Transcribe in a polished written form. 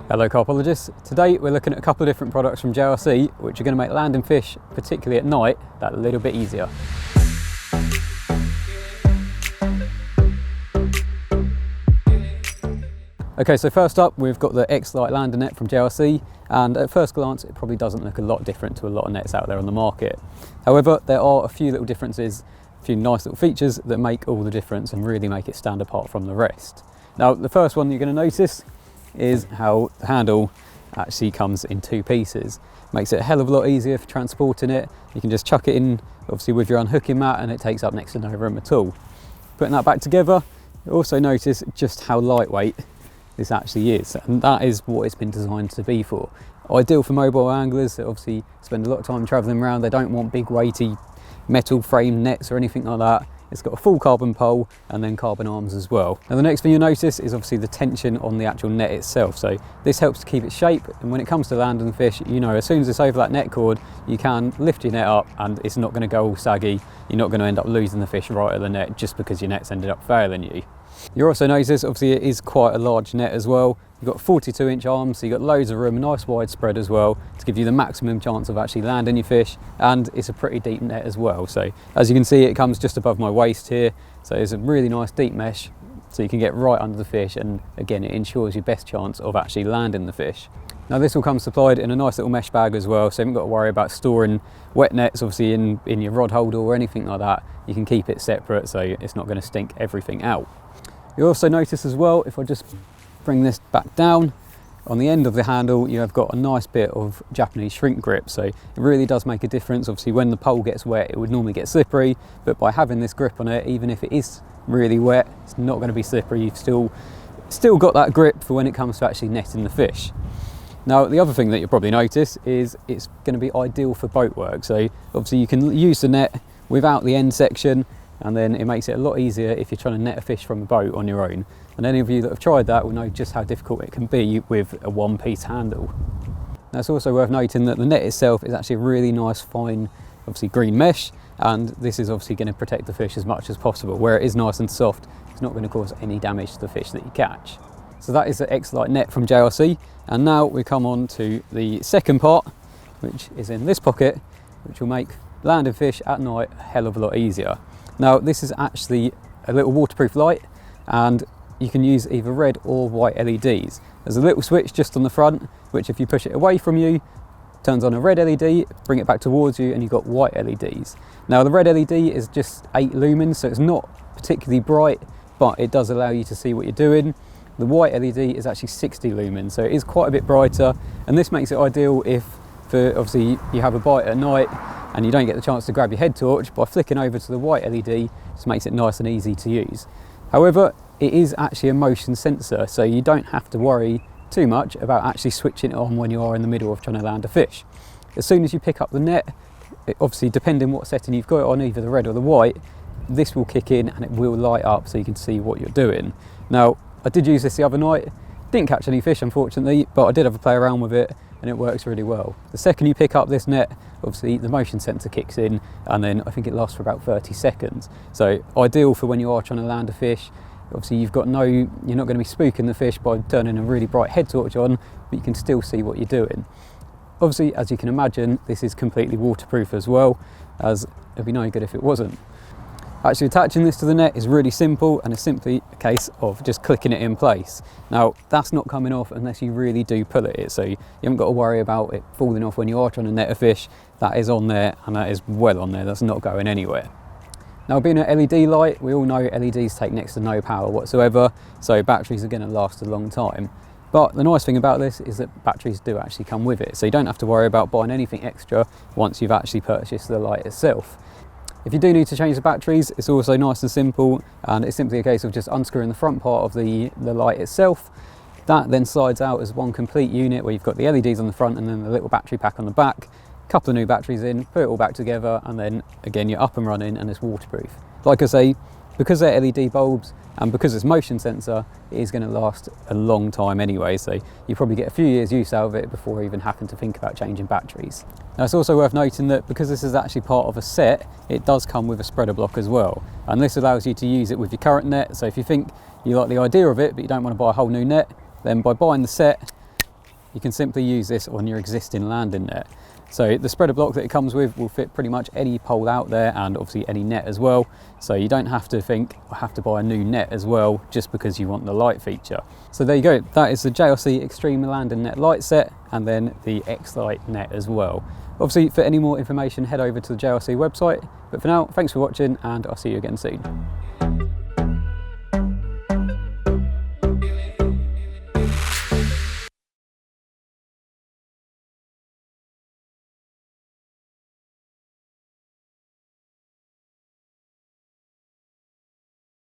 Hello carpologists, today we're looking at a couple of different products from JRC which are going to make landing fish, particularly at night, that little bit easier. Okay, so first up we've got the Xlite Landing Net from JRC, and at first glance it probably doesn't look a lot different to a lot of nets out there on the market. However, there are a few little differences, a few nice little features that make all the difference and really make it stand apart from the rest. Now the first one you're going to notice is how the handle actually comes in two pieces. Makes it a hell of a lot easier for transporting it. You can just chuck it in, obviously with your unhooking mat, and it takes up next to no room at all. Putting that back together, you also notice just how lightweight this actually is, and that is what it's been designed to be for. Ideal for mobile anglers that obviously spend a lot of time travelling around. They don't want big weighty metal frame nets or anything like that. It's got a full carbon pole and then carbon arms as well. Now the next thing you'll notice is obviously the tension on the actual net itself. So this helps to keep its shape, and when it comes to landing fish, you know, as soon as it's over that net cord, you can lift your net up and it's not going to go all saggy. You're not going to end up losing the fish right at the net just because your net's ended up failing you. You'll also notice obviously it is quite a large net as well. You've got 42-inch arms, so you've got loads of room, nice wide spread as well to give you the maximum chance of actually landing your fish, and it's a pretty deep net as well. So as you can see, it comes just above my waist here, so it's a really nice deep mesh, so you can get right under the fish, and again it ensures your best chance of actually landing the fish. Now this will come supplied in a nice little mesh bag as well, so you haven't got to worry about storing wet nets obviously in your rod holder or anything like that. You can keep it separate so it's not going to stink everything out. You'll also notice as well, if I just bring this back down, on the end of the handle you have got a nice bit of Japanese shrink grip, so it really does make a difference. Obviously when the pole gets wet it would normally get slippery, but by having this grip on it, even if it is really wet, it's not going to be slippery. You've still got that grip for when it comes to actually netting the fish. Now the other thing that you'll probably notice is it's going to be ideal for boat work, so obviously you can use the net without the end section, and then it makes it a lot easier if you're trying to net a fish from a boat on your own. And any of you that have tried that will know just how difficult it can be with a one-piece handle. Now it's also worth noting that the net itself is actually a really nice fine, obviously green mesh, and this is obviously going to protect the fish as much as possible. Where it is nice and soft, it's not going to cause any damage to the fish that you catch. So that is the Xlite net from JRC, and now we come on to the second part, which is in this pocket, which will make landing fish at night a hell of a lot easier. Now this is actually a little waterproof light, and you can use either red or white LEDs. There's a little switch just on the front, which if you push it away from you, turns on a red LED, bring it back towards you, and you've got white LEDs. Now the red LED is just 8 lumens, so it's not particularly bright, but it does allow you to see what you're doing. The white LED is actually 60 lumens, so it is quite a bit brighter, and this makes it ideal if, for obviously, you have a bite at night and you don't get the chance to grab your head torch. By flicking over to the white LED, just makes it nice and easy to use. However, it is actually a motion sensor, so you don't have to worry too much about actually switching it on when you are in the middle of trying to land a fish. As soon as you pick up the net, obviously depending what setting you've got it on, either the red or the white, this will kick in and it will light up so you can see what you're doing. Now, I did use this the other night, didn't catch any fish unfortunately, but I did have a play around with it and it works really well. The second you pick up this net, obviously the motion sensor kicks in, and then I think it lasts for about 30 seconds. So ideal for when you are trying to land a fish. Obviously you're not going to be spooking the fish by turning a really bright head torch on, but you can still see what you're doing. Obviously, as you can imagine, this is completely waterproof as well, as it'd be no good if it wasn't. Actually attaching this to the net is really simple, and it's simply a case of just clicking it in place. Now that's not coming off unless you really do pull at it, so you haven't got to worry about it falling off when you are trying to net a fish. That is on there, and that is well on there, that's not going anywhere. Now being an LED light, we all know LEDs take next to no power whatsoever, so batteries are going to last a long time. But the nice thing about this is that batteries do actually come with it, so you don't have to worry about buying anything extra once you've actually purchased the light itself. If you do need to change the batteries, it's also nice and simple, and it's simply a case of just unscrewing the front part of the light itself. That then slides out as one complete unit where you've got the LEDs on the front and then the little battery pack on the back. A couple of new batteries in, put it all back together, and then again you're up and running and it's waterproof. Like I say, because they're LED bulbs and because it's motion sensor, it is going to last a long time anyway, so you probably get a few years use out of it before even having to think about changing batteries. Now it's also worth noting that because this is actually part of a set, it does come with a spreader block as well, and this allows you to use it with your current net. So if you think you like the idea of it but you don't want to buy a whole new net, then by buying the set, you can simply use this on your existing landing net. So the spreader block that it comes with will fit pretty much any pole out there, and obviously any net as well. So you don't have to think, I have to buy a new net as well just because you want the light feature. So there you go, that is the JRC Extreme Landing Net light set, and then the Xlite net as well. Obviously, for any more information, head over to the JRC website. But for now, thanks for watching, and I'll see you again soon.